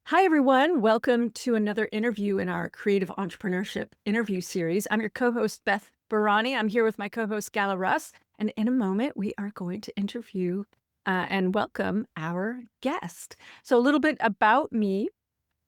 Hi, everyone. Welcome to another interview in our Creative Entrepreneurship interview series. I'm your co host, Beth Barany. I'm here with my co host, Gala Russ. And in a moment, we are going to interview and welcome our guest. So, a little bit about me.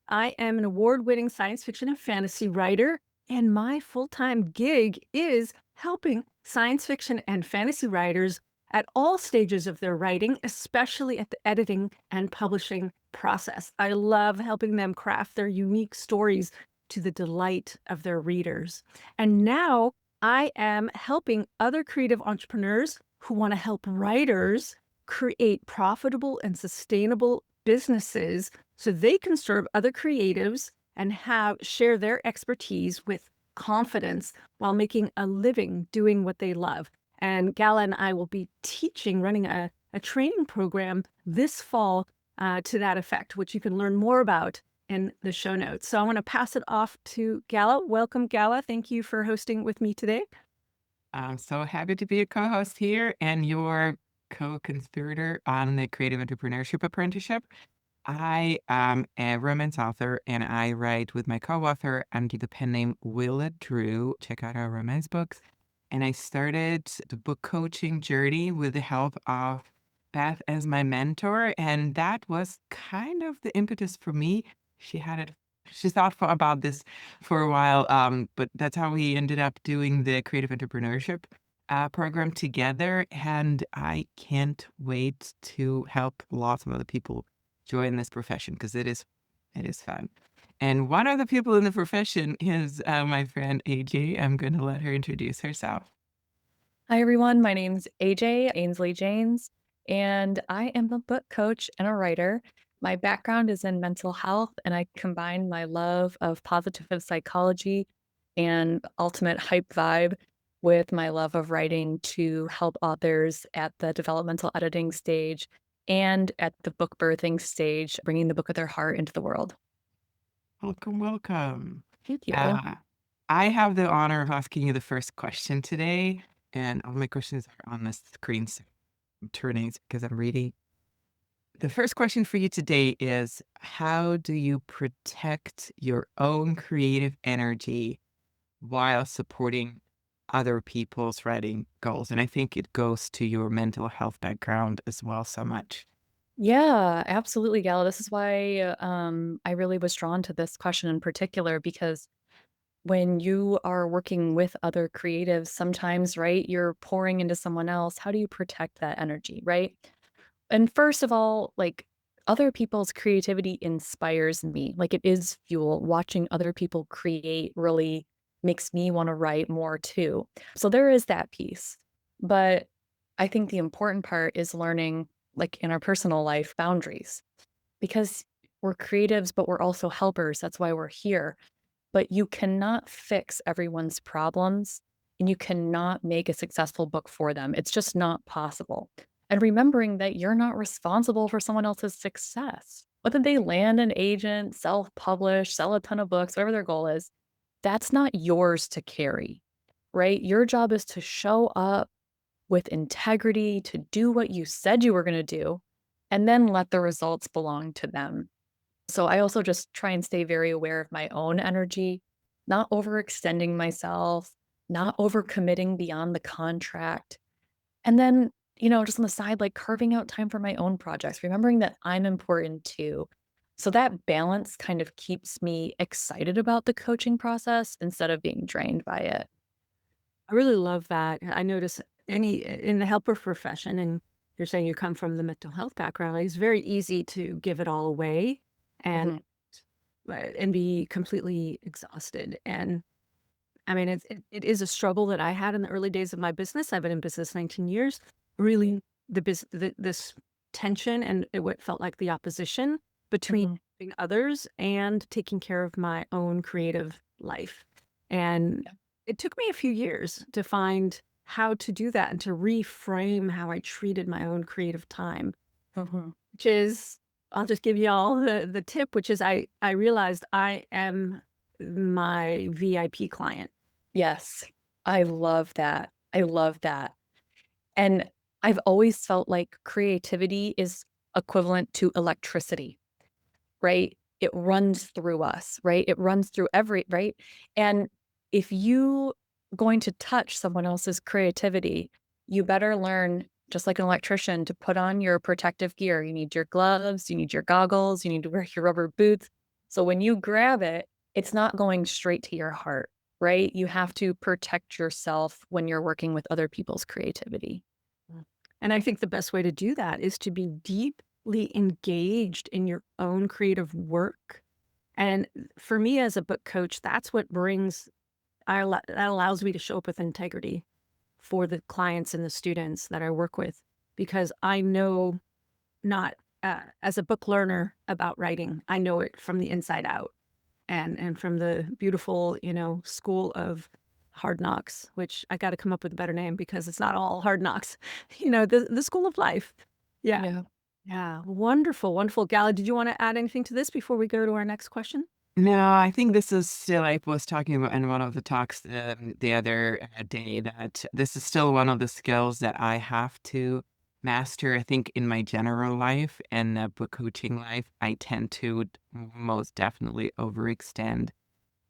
I am an award winning science fiction and fantasy writer, and my full time gig is helping science fiction and fantasy writers at all stages of their writing, especially at the editing and publishing process. I love helping them craft their unique stories to the delight of their readers. And now I am helping other creative entrepreneurs who want to help writers create profitable and sustainable businesses so they can serve other creatives and share their expertise with confidence while making a living doing what they love. And Gala and I will be running a training program this fall to that effect, which you can learn more about in the show notes. So I want to pass it off to Gala. Welcome, Gala. Thank you for hosting with me today. I'm so happy to be a co-host here and your co-conspirator on the Creative Entrepreneurship Apprenticeship. I am a romance author and I write with my co-author under the pen name Willa Drew. Check out our romance books. And I started the book coaching journey with the help of Beth as my mentor. And that was kind of the impetus for me. She had it, she thought about this for a while, but that's how we ended up doing the creative entrepreneurship program together. And I can't wait to help lots of other people join this profession because it is fun. And one of the people in the profession is my friend AJ. I'm going to let her introduce herself. Hi, everyone. My name's AJ, Ainsley James, and I am a book coach and a writer. My background is in mental health, and I combine my love of positive psychology and ultimate hype vibe with my love of writing to help authors at the developmental editing stage and at the book birthing stage, bringing the book of their heart into the world. Welcome, welcome. Thank you. Uh, I have the honor of asking you the first question today, and all my questions are on the screen. So I'm turning because I'm reading. The first question for you today is, how do you protect your own creative energy while supporting other people's writing goals? And I think it goes to your mental health background as well so much. Yeah, absolutely, Gala. This is why I really was drawn to this question in particular because when you are working with other creatives, sometimes, right, you're pouring into someone else. How do you protect that energy, right? And first of all, like other people's creativity inspires me. Like it is fuel. Watching other people create really makes me want to write more too. So there is that piece. But I think the important part is learning, like in our personal life, boundaries because we're creatives, but we're also helpers. That's why we're here. But you cannot fix everyone's problems and you cannot make a successful book for them. It's just not possible. And remembering that you're not responsible for someone else's success. Whether they land an agent, self publish, sell a ton of books, whatever their goal is, that's not yours to carry, right? Your job is to show up with integrity, to do what you said you were going to do, and then let the results belong to them. So I also just try and stay very aware of my own energy, not overextending myself, not overcommitting beyond the contract. And then, just on the side, like carving out time for my own projects, remembering that I'm important too. So that balance kind of keeps me excited about the coaching process instead of being drained by it. I really love that. I notice in the helper profession, and you're saying you come from the mental health background, it's very easy to give it all away and Mhm. and be completely exhausted. And I mean, it is a struggle that I had in the early days of my business. I've been in business 19 years. Really, this tension and what felt like the opposition between Mhm. helping others and taking care of my own creative life. And Yeah. it took me a few years to find how to do that and to reframe how I treated my own creative time, Mhm. which is, I'll just give you all the tip, which is I realized I am my VIP client. Yes. I love that. I love that. And I've always felt like creativity is equivalent to electricity, right? it runs through us, right? It runs through right? And if you going to touch someone else's creativity, you better learn, just like an electrician, to put on your protective gear. You need your gloves, you need your goggles, you need to wear your rubber boots. So when you grab it, it's not going straight to your heart, right? You have to protect yourself when you're working with other people's creativity. And I think the best way to do that is to be deeply engaged in your own creative work. And for me as a book coach, that's what that allows me to show up with integrity for the clients and the students that I work with, because I know not as a book learner about writing, I know it from the inside out, and from the beautiful, school of hard knocks, which I got to come up with a better name because it's not all hard knocks, the school of life. Yeah. Yeah. Yeah. Wonderful. Wonderful. Gala, did you want to add anything to this before we go to our next question? No, I think this is still, I was talking about in one of the talks the other day, that this is still one of the skills that I have to master. I think in my general life and book coaching life, I tend to most definitely overextend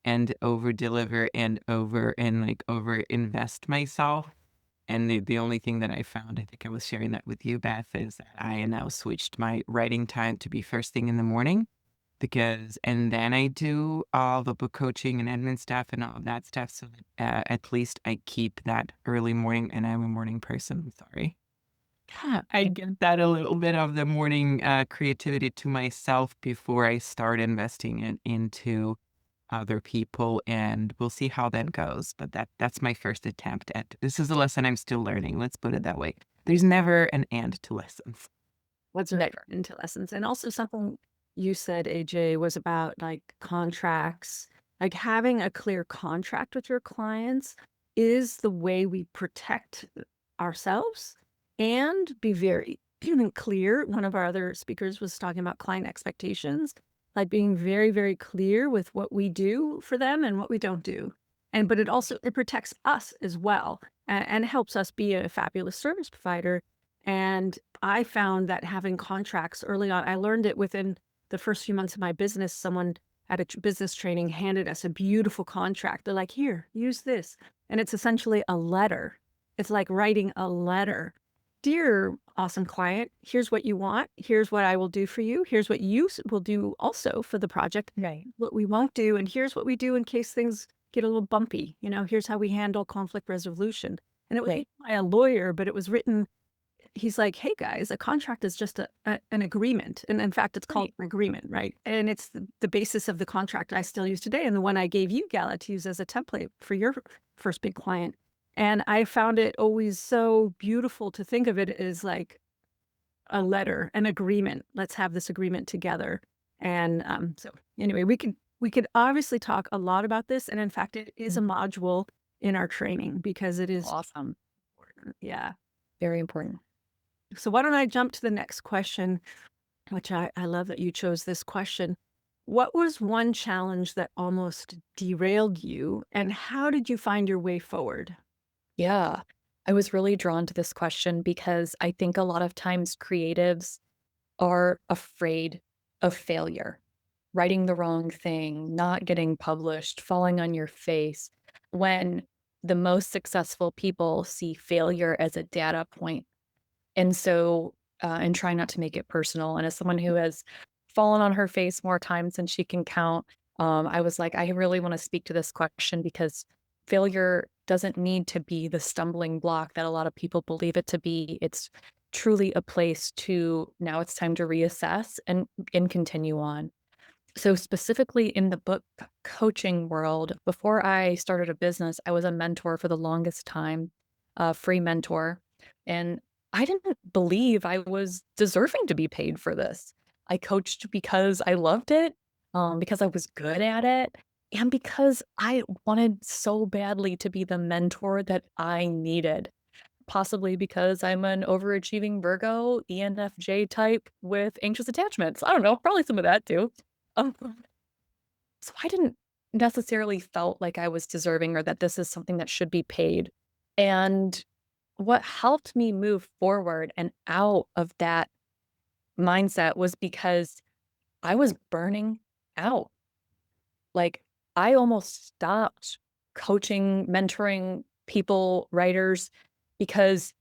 and over deliver and over invest myself. And the only thing that I found, I think I was sharing that with you, Beth, is that I now switched my writing time to be first thing in the morning, because and then I do all the book coaching and admin stuff and all of that stuff, so that at least I keep that early morning, and I'm a morning person, I'm sorry. Yeah, I get that a little bit of the morning creativity to myself before I start investing it into other people, and we'll see how that goes. But that's my first attempt at this is a lesson I'm still learning. Let's put it that way. There's never an end to lessons. What's Never. into lessons? And also something you said, AJ, was about like contracts, like having a clear contract with your clients is the way we protect ourselves and be very clear. One of our other speakers was talking about client expectations, like being very, very clear with what we do for them and what we don't do. But it protects us as well, and helps us be a fabulous service provider. And I found that having contracts early on, I learned it within the first few months of my business. Someone at a business training handed us a beautiful contract. They're like, here, use this. And it's essentially a letter. It's like writing a letter. Dear awesome client, here's what you want. Here's what I will do for you. Here's what you will do also for the project. Right. What we won't do. And here's what we do in case things get a little bumpy. Here's how we handle conflict resolution. And it was Right. written by a lawyer, but it was written. He's like, hey guys, a contract is just an agreement. And in fact, it's called Right. an agreement, right? And it's the basis of the contract I still use today. And the one I gave you, Gala, to use as a template for your first big client. And I found it always so beautiful to think of it as like a letter, an agreement. Let's have this agreement together. And so anyway, we could obviously talk a lot about this. And in fact, it is a module in our training because it is Awesome. important. Yeah. Very important. So why don't I jump to the next question, which I love that you chose this question. What was one challenge that almost derailed you, and how did you find your way forward? Yeah. I was really drawn to this question because I think a lot of times creatives are afraid of failure, writing the wrong thing, not getting published, falling on your face, when the most successful people see failure as a data point. And so, and try not to make it personal. And as someone who has fallen on her face more times than she can count, I was like, I really want to speak to this question because failure doesn't need to be the stumbling block that a lot of people believe it to be. It's truly a place to now it's time to reassess and continue on. So specifically in the book coaching world, before I started a business, I was a mentor for the longest time, a free mentor. And I didn't believe I was deserving to be paid for this. I coached because I loved it, because I was good at it, and because I wanted so badly to be the mentor that I needed. Possibly because I'm an overachieving Virgo, ENFJ type with anxious attachments. I don't know, probably some of that too. Um, so I didn't necessarily felt like I was deserving or that this is something that should be paid. And what helped me move forward and out of that mindset was because I was burning out. Like, I almost stopped coaching, mentoring people, writers, because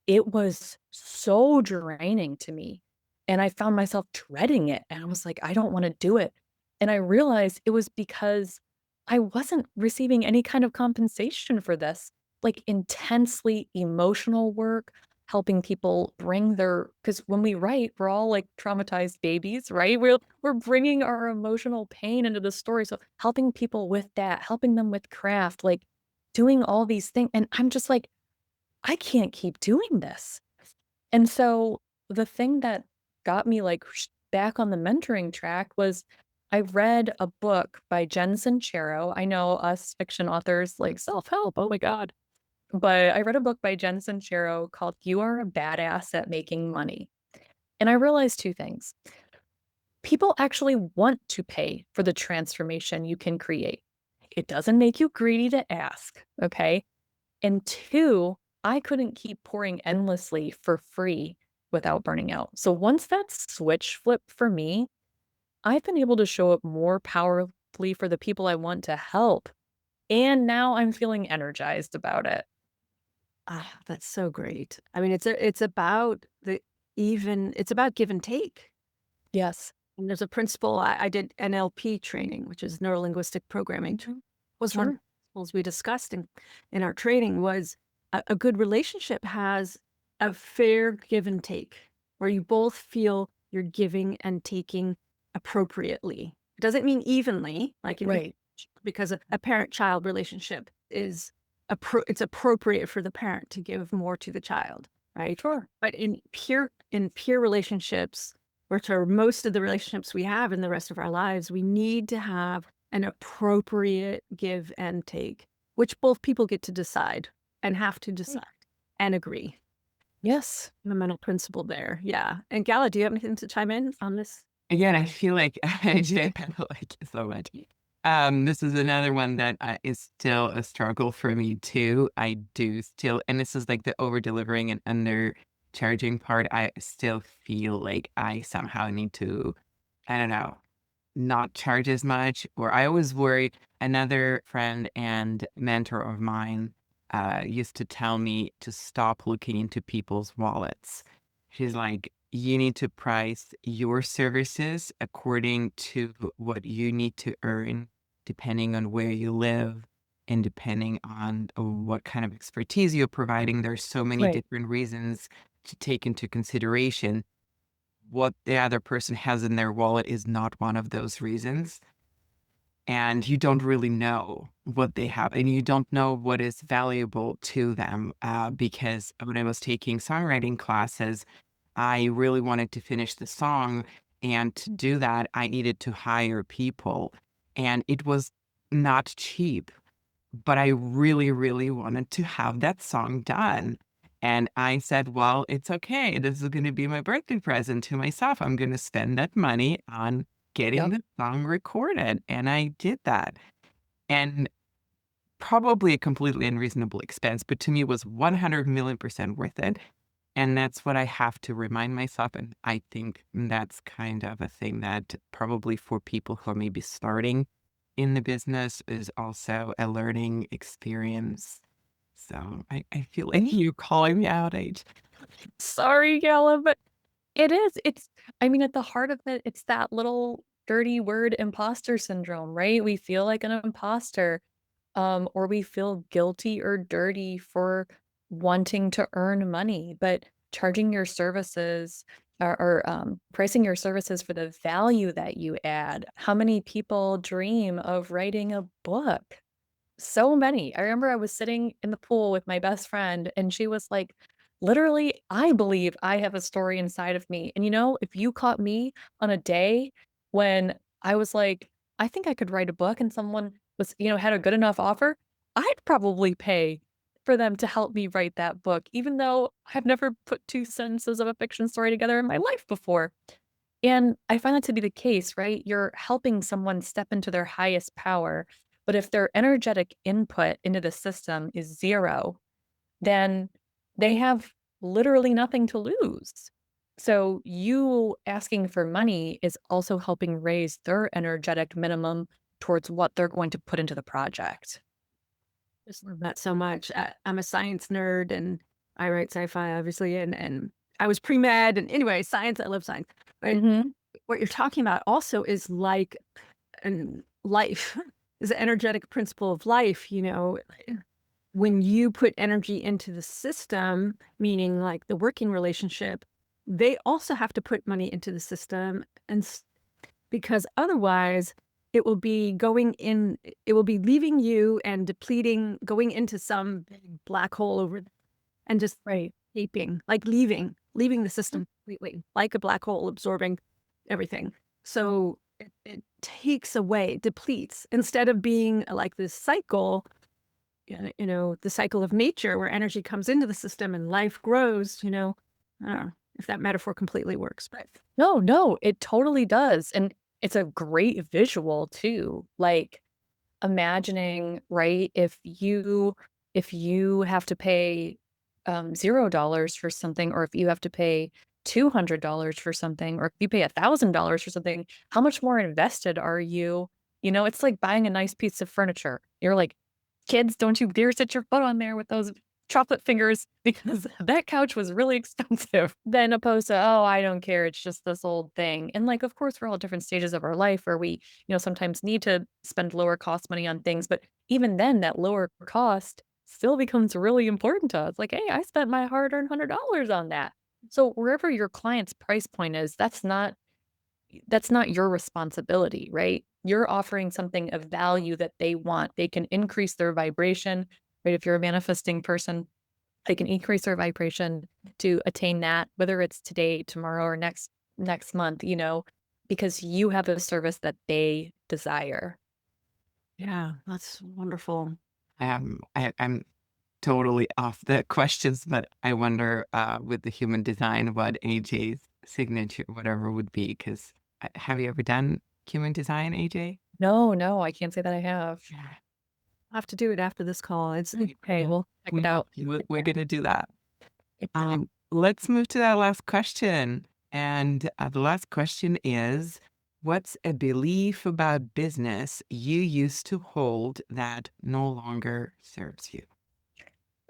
it was so draining to me, and I found myself dreading it, and I was like, "I don't wanna do it." And I realized it was because I wasn't receiving any kind of compensation for this, like, intensely emotional work, helping people bring their, because when we write, we're all, like, traumatized babies, right? We're bringing our emotional pain into the story, so helping people with that, helping them with craft, like, doing all these things, and I'm just like, I can't keep doing this. And so the thing that got me like back on the mentoring track was I read a book by Jen Sincero. I know us fiction authors like self-help. Oh my God. But I read a book by Jen Sincero called You Are a Badass at Making Money. And I realized two things. People actually want to pay for the transformation you can create. It doesn't make you greedy to ask. Okay. And two, I couldn't keep pouring endlessly for free without burning out. So once that switch flipped for me, I've been able to show up more powerfully for the people I want to help. And now I'm feeling energized about it. Ah, that's so great. I mean, it's about it's about give and take. Yes. And there's a principle I did NLP training, which is neuro linguistic programming. Was one of the Sure. principles we discussed in our training was a good relationship has a fair give and take, where you both feel you're giving and taking appropriately. It doesn't mean evenly, like Right. because a parent-child relationship is it's appropriate for the parent to give more to the child, right? Sure. But in peer relationships, which are most of the relationships we have in the rest of our lives, we need to have an appropriate give and take, which both people get to decide and have to Right. decide and agree. Yes. Fundamental principle there. Yeah. And Gala, do you have anything to chime in on this? Again, I feel like I did like it so much. This is another one that is still a struggle for me too. I do still, and this is like the over delivering and under charging part. I still feel like I somehow need to, I don't know, not charge as much. Or I always worry. Another friend and mentor of mine used to tell me to stop looking into people's wallets. She's like, you need to price your services according to what you need to earn, depending on where you live and depending on what kind of expertise you're providing. There's so many Right. different reasons to take into consideration. What the other person has in their wallet is not one of those reasons. And you don't really know what they have, and you don't know what is valuable to them. Because when I was taking songwriting classes, I really wanted to finish the song. And to do that, I needed to hire people. And it was not cheap, but I really, really wanted to have that song done. And I said, well, it's okay. This is going to be my birthday present to myself. I'm going to spend that money on getting Yep. the song recorded. And I did that. And probably a completely unreasonable expense, but to me it was 100 million% worth it. And that's what I have to remind myself. And I think that's kind of a thing that probably for people who are maybe starting in the business is also a learning experience. So I feel like you calling me out, age. Sorry, Gala, but it is. It's, I mean, at the heart of it, it's that little dirty word imposter syndrome, right? We feel like an imposter, or we feel guilty or dirty for wanting to earn money, but charging your services or pricing your services for the value that you add. How many people dream of writing a book? So many. I remember I was sitting in the pool with my best friend, and she was like, literally, I believe I have a story inside of me. And if you caught me on a day when I was like, I think I could write a book, and someone was, had a good enough offer, I'd probably pay for them to help me write that book, even though I've never put two sentences of a fiction story together in my life before. And I find that to be the case, right? You're helping someone step into their highest power. But if their energetic input into the system is zero, then they have literally nothing to lose. So you asking for money is also helping raise their energetic minimum towards what they're going to put into the project. Just love that so much. I'm a science nerd and I write sci-fi, obviously, and I was pre-med and anyway, science. I love science. But Mhm. what you're talking about also is like and life is the energetic principle of life. When you put energy into the system, meaning like the working relationship, they also have to put money into the system, because otherwise it will be it will be leaving you and depleting, going into some big black hole and just Right. escaping, like leaving the system completely, like a black hole absorbing everything. So it takes away, depletes, instead of being like this cycle, the cycle of nature where energy comes into the system and life grows. I don't know if that metaphor completely works, but No, no, it totally does, and it's a great visual too, like, imagining, right, if you have to pay, $0 for something, or if you have to pay $200 for something, or if you pay $1,000 for something, how much more invested are you? It's like buying a nice piece of furniture. You're like, "Kids, don't you dare set your foot on there with those chocolate fingers because that couch was really expensive." Then opposed to, "Oh, I don't care, it's just this old thing." And, like, of course, we're all at different stages of our life where we, sometimes need to spend lower cost money on things, but even then, that lower cost still becomes really important to us. Like, "Hey, I spent my hard-earned $100 on that." So wherever your client's price point is, that's not your responsibility, right? You're offering something of value that they want. They can increase their vibration, right? If you're a manifesting person, they can increase their vibration to attain that, whether it's today, tomorrow, or next month, because you have a service that they desire. yeah, that's wonderful. I'm totally off the questions, but I wonder with the human design what AJ's signature, whatever would be. Because have you ever done human design, AJ? No, no, I can't say that I have. Yeah. I'll have to do it after this call. It's Okay, we'll check it out. We're going to do that. Let's move to that last question. And the last question is, what's a belief about business you used to hold that no longer serves you?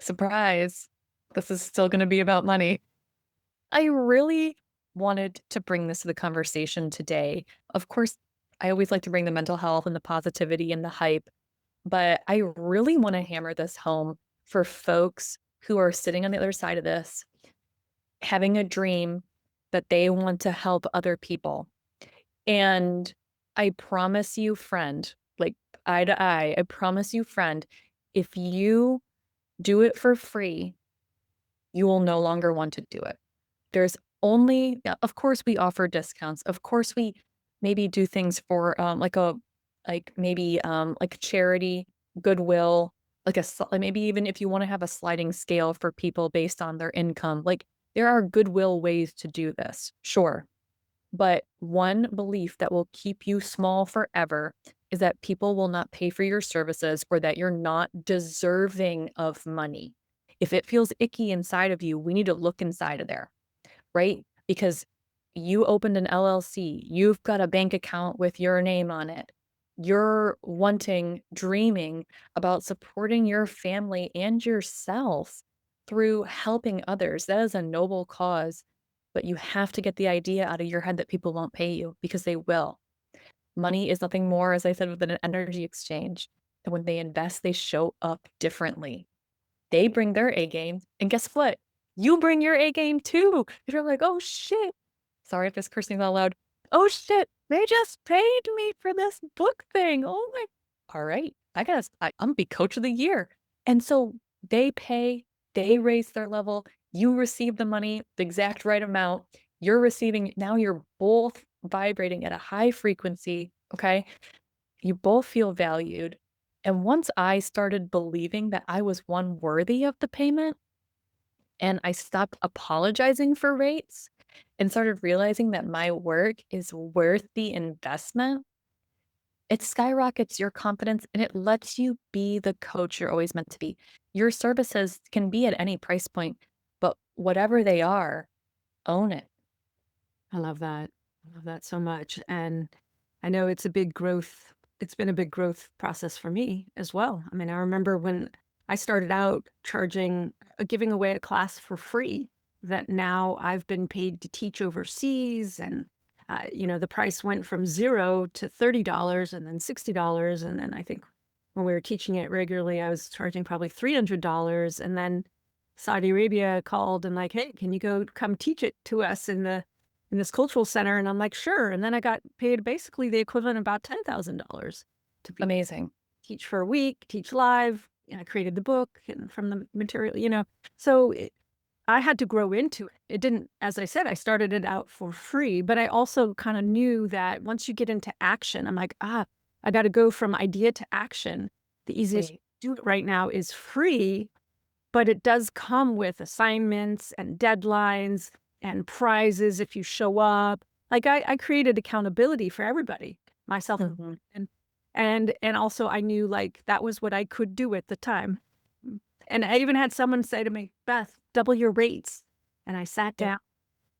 Surprise. This is still going to be about money. I really wanted to bring this to the conversation today. Of course, I always like to bring the mental health and the positivity and the hype, but I really want to hammer this home for folks who are sitting on the other side of this, having a dream that they want to help other people. And I promise you, friend, like eye to eye, I promise you, friend, if you do it for free, you will no longer want to do it. There's only yeah, of course, we offer discounts. Of course, we maybe do things for, like charity, goodwill, like maybe even if you wanna have a sliding scale for people based on their income, like, there are goodwill ways to do this, sure. But one belief that will keep you small forever is that people will not pay for your services or that you're not deserving of money. If it feels icky inside of you, we need to look inside of there, right? Because you opened an LLC, you've got a bank account with your name on it. You're dreaming about supporting your family and yourself through helping others. That is a noble cause, but you have to get the idea out of your head that people won't pay you because they will. Money is nothing more, as I said, than an energy exchange. And when they invest, they show up differently. They bring their A game, and guess what? You bring your A game too. If you're like, "Oh, shit." Sorry if this cursing out loud. "Oh, shit. They just paid me for this book thing. Oh my." Alright. I'm gonna be coach of the year. And so they pay, they raise their level, you receive the money, the exact right amount. You're receiving now you're both vibrating at a high frequency, okay? You both feel valued. And once I started believing that I was one worthy of the payment and I stopped apologizing for rates and started realizing that my work is worth the investment, it skyrockets your confidence and it lets you be the coach you're always meant to be. Your services can be at any price point, but whatever they are, own it. I love that. I love that so much. And I know it's been a big growth process for me as well. I mean, I remember when I started out giving away a class for free that now I've been paid to teach overseas. And, the price went from 0 to $30 and then $60. And then I think when we were teaching it regularly, I was charging probably $300. And then Saudi Arabia called and like, hey, can you come teach it to us in this cultural center? And I'm like, sure. And then I got paid basically the equivalent of about $10,000 to Amazing. teach for a week, teach live. And I created the book and from the material. So I had to grow into it. It didn't, as I said, I started it out for free, but I also kind of knew that once you get into action, I'm like, I got to go from idea to action. The easiest way Right. to do it right now is free, but it does come with assignments and deadlines and prizes if you show up. Like I created accountability for everybody, myself Mhm. and also I knew like that was what I could do at the time. And I even had someone say to me, Beth, double your rates. And I sat Yeah. down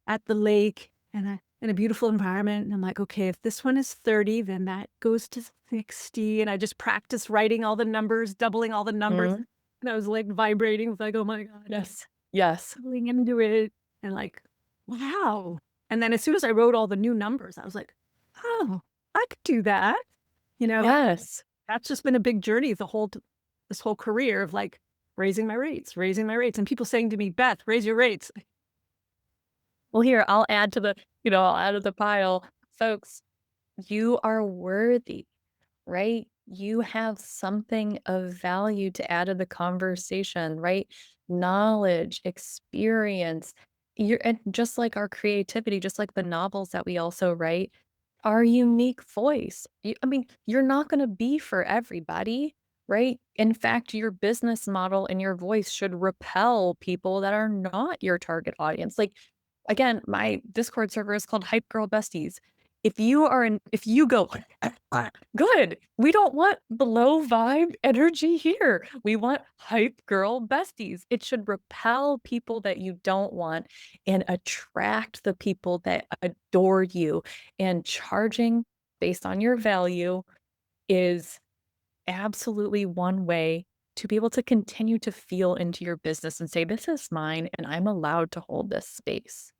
at the lake in a beautiful environment. And I'm like, okay, if this one is 30, then that goes to 60. And I just practiced writing all the numbers, doubling all the numbers. Mhm. And I was like vibrating with like, oh my God, Yes. Yes. going into it and like, wow. And then as soon as I wrote all the new numbers, I was like, oh, I could do that. You know, Yes. that's just been a big journey this whole career of like raising my rates. And people saying to me, Beth, raise your rates. Well, here, I'll add to the pile. Folks, you are worthy, right? You have something of value to add to the conversation, right? Knowledge, experience, and just like our creativity, just like the novels that we also write, our unique voice. I mean, you're not going to be for everybody, right? In fact, your business model and your voice should repel people that are not your target audience. Like, again, my Discord server is called Hype Girl Besties. If you go, good, we don't want the low vibe energy here. We want hype girl besties. It should repel people that you don't want and attract the people that adore you. And charging based on your value is absolutely one way to be able to continue to feel into your business and say, this is mine and I'm allowed to hold this space.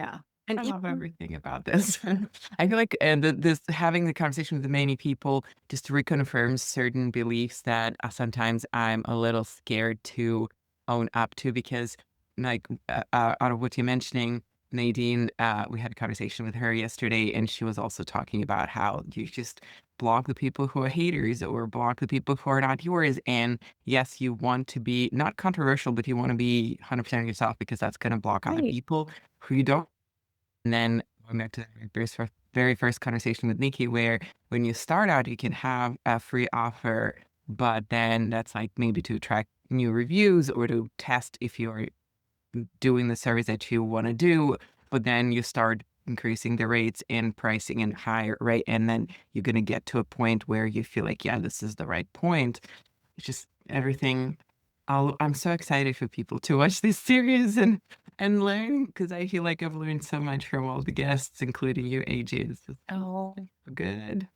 Yeah. And I love even everything about this. I feel like this having the conversation with many people just reconfirms certain beliefs that sometimes I'm a little scared to own up to because, like, out of what you're mentioning, Nadine, we had a conversation with her yesterday, and she was also talking about how you just block the people who are haters or block the people who are not yours. And yes, you want to be not controversial, but you want to be 100% yourself because that's going to block other Right. people who you don't. And then going back to the very first conversation with Nikki, where when you start out, you can have a free offer, but then that's like maybe to attract new reviews or to test if you're doing the service that you want to do. But then you start increasing the rates and pricing and higher, right? And then you're going to get to a point where you feel like, yeah, this is the right point. It's just everything. I'm so excited for people to watch this series and learn because I feel like I've learned so much from all the guests, including you, AJ. It's just Oh, so good.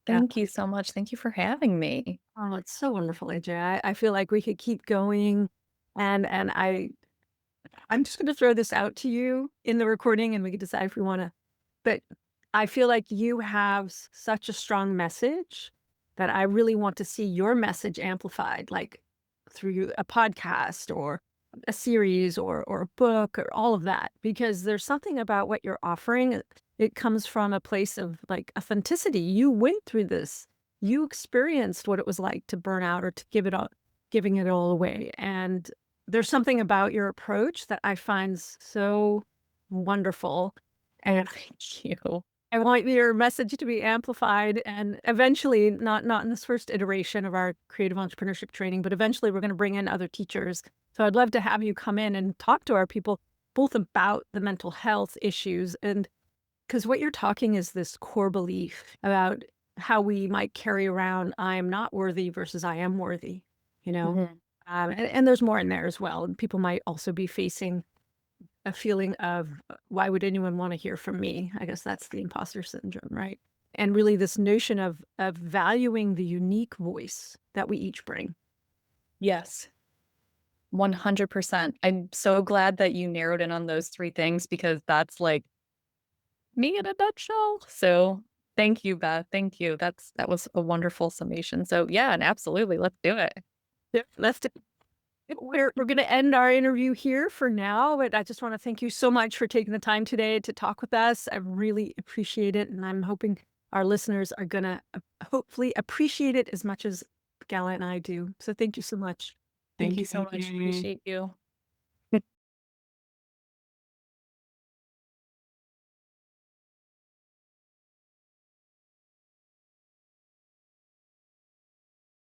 yeah. thank you so much. Thank you for having me. Oh, it's so wonderful, AJ. I feel like we could keep going. And I'm just gonna throw this out to you in the recording and we can decide if we wanna. But I feel like you have such a strong message that I really want to see your message amplified, like through a podcast or a series or a book or all of that, because there's something about what you're offering. It comes from a place of like authenticity. You went through this. You experienced what it was like to burn out or to giving it all away. And there's something about your approach that I find so wonderful. And Thank you. I want your message to be amplified and eventually not in this first iteration of our creative entrepreneurship training, but eventually we're going to bring in other teachers. So I'd love to have you come in and talk to our people both about the mental health issues and because what you're talking is this core belief about how we might carry around I am not worthy versus I am worthy, you know? Mhm. And there's more in there as well. And people might also be facing a feeling of why would anyone want to hear from me? I guess that's the imposter syndrome, right? And really this notion of valuing the unique voice that we each bring. Yes. 100%. I'm so glad that you narrowed in on those 3 things because that's, like, me in a nutshell. So, thank you, Beth. Thank you. That was a wonderful summation. So, yeah, and absolutely, let's do it. Yeah, let's do we're going to end our interview here for now, but I just want to thank you so much for taking the time today to talk with us. I really appreciate it, and I'm hoping our listeners are going to hopefully appreciate it as much as Gala and I do. So thank you so much. Thank Thank you so much. you. Appreciate you.